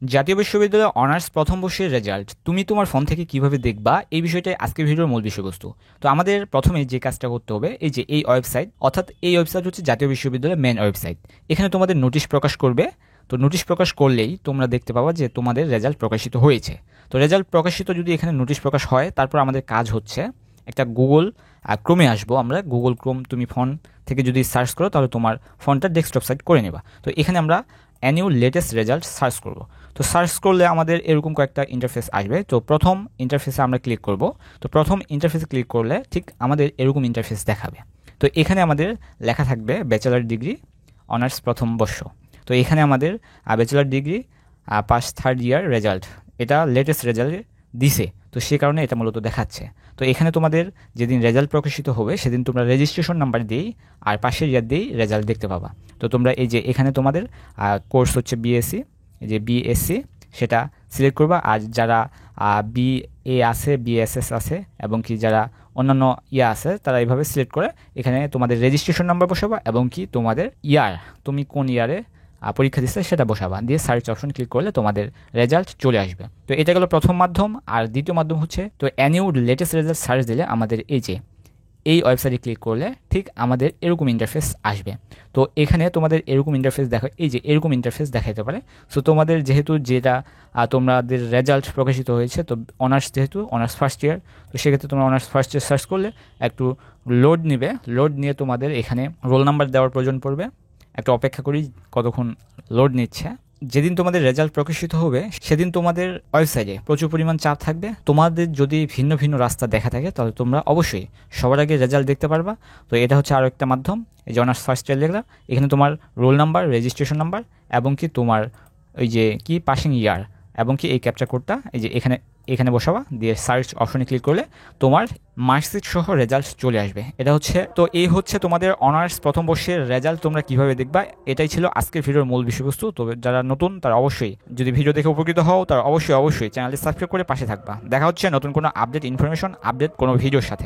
জাতীয় বিশ্ববিদ্যালয়ে অনার্স প্রথম বর্ষের রেজাল্ট তুমি তোমার ফোন থেকে কিভাবে দেখবা, এই বিষয়টাই আজকের ভিডিওর মূল বিষয়বস্তু। তো আমাদের প্রথমে যে কাজটা করতে হবে, এই যে এই ওয়েবসাইট, অর্থাৎ এই ওয়েবসাইট হচ্ছে জাতীয় বিশ্ববিদ্যালয়ের মেন ওয়েবসাইট। এখানে তোমাদের নোটিশ প্রকাশ করবে। তো নোটিশ প্রকাশ করলেই তোমরা দেখতে পাবা যে তোমাদের রেজাল্ট প্রকাশিত হয়েছে। তো রেজাল্ট প্রকাশিত যদি এখানে নোটিশ প্রকাশ হয়, তারপর আমাদের কাজ হচ্ছে একটা গুগল ক্রোমে আসবো আমরা। গুগল ক্রোম তুমি ফোন থেকে যদি সার্চ করো, তাহলে তোমার ফোনটা ডেস্কটপ সাইট করে নেবা। তো এখানে আমরা অ্যানিউ লেটেস্ট রেজাল্ট সার্চ করব। তো সার্চ করলে আমাদের এরকম কয়েকটা ইন্টারফেস আসবে। তো প্রথম ইন্টারফেসে আমরা ক্লিক করব। তো প্রথম ইন্টারফেসে ক্লিক করলে ঠিক আমাদের এরকম ইন্টারফেস দেখাবে। তো এখানে আমাদের লেখা থাকবে ব্যাচেলার ডিগ্রি অনার্স প্রথম বর্ষ। তো এখানে আমাদের bachelor degree pass third year result, এটা লেটেস্ট রেজাল্ট দিছে। তো সে কারণে এটা মূলত দেখাচ্ছে। তো এখানে তোমাদের যেদিন রেজাল্ট প্রকাশিত হবে, সেদিন তোমরা রেজিস্ট্রেশন নাম্বার দিয়েই আর পাশের ইয়ার দিয়েই রেজাল্ট দেখতে পাবা। তো তোমরা এই যে এখানে তোমাদের কোর্স হচ্ছে বিএসসি, এই যে বিএসসি সেটা সিলেক্ট করবা। আর যারা বিএ আছে, বিএসএস আছে, এবং কি যারা অন্যান্য ইয়া আছে, তারা এইভাবে সিলেক্ট করে এখানে তোমাদের রেজিস্ট্রেশন নাম্বার বসাবা, এবং কি তোমাদের ইয়ার, তুমি কোন ইয়ারে পরীক্ষা দিচ্ছে সেটা বসাবা, দিয়ে সার্চ অপশন ক্লিক করলে তোমাদের রেজাল্ট চলে আসবে। তো এটা গেলো প্রথম মাধ্যম। আর দ্বিতীয় মাধ্যম হচ্ছে, তো অ্যানিউ লেটেস্ট রেজাল্ট সার্চ দিলে আমাদের এই যে এই ওয়েবসাইটে ক্লিক করলে ঠিক আমাদের এরকম ইন্টারফেস আসবে। তো এখানে তোমাদের এরকম ইন্টারফেস দেখা, এই যে এরকম ইন্টারফেস দেখাতে পারে। সো তোমাদের যেহেতু যেটা তোমাদের রেজাল্ট প্রকাশিত হয়েছে, তো অনার্স, যেহেতু অনার্স ফার্স্ট ইয়ার, তো সেক্ষেত্রে তোমরা অনার্স ফার্স্ট ইয়ার সার্চ করলে একটু লোড নেবে। লোড নিয়ে তোমাদের এখানে রোল নাম্বার দেওয়ার প্রয়োজন পড়বে। একটা অপেক্ষা করি কতক্ষণ লোড নিচ্ছে। যেদিন তোমাদের রেজাল্ট প্রকাশিত হবে, সেদিন তোমাদের ওয়েবসাইটে প্রচুর পরিমাণ চাপ থাকবে। তোমাদের যদি ভিন্ন ভিন্ন রাস্তা দেখা থাকে, তাহলে তোমরা অবশ্যই সবার আগে রেজাল্ট দেখতে পারবা। তো এটা হচ্ছে আরও একটা মাধ্যম। এই যে অনার্স ফার্স্ট ইয়ার লিখলাম, এখানে তোমার রোল নাম্বার, রেজিস্ট্রেশন নাম্বার, এবং কি তোমার ওই যে কি পাসিং ইয়ার, এবং কি এই ক্যাপচা কোডটা এই যে এখানে এখানে বসাবা, দিয়ে সার্চ অপশনে ক্লিক করলে তোমার মার্কশিট সহ রেজাল্ট চলে আসবে। এটা হচ্ছে, তো এই হচ্ছে তোমাদের অনার্স প্রথম বর্ষের রেজাল্ট তোমরা কিভাবে দেখবা। এটাই ছিল আজকের ভিডিওর মূল বিষয়বস্তু। তবে যারা নতুন, তারা অবশ্যই, যদি ভিডিও দেখে উপকৃত হও, তারা অবশ্যই চ্যানেলটি সাবস্ক্রাইব করে পাশে থাকবা। দেখা হচ্ছে নতুন কোনো আপডেট ইনফরমেশন, আপডেট কোনো ভিডিওর সাথে।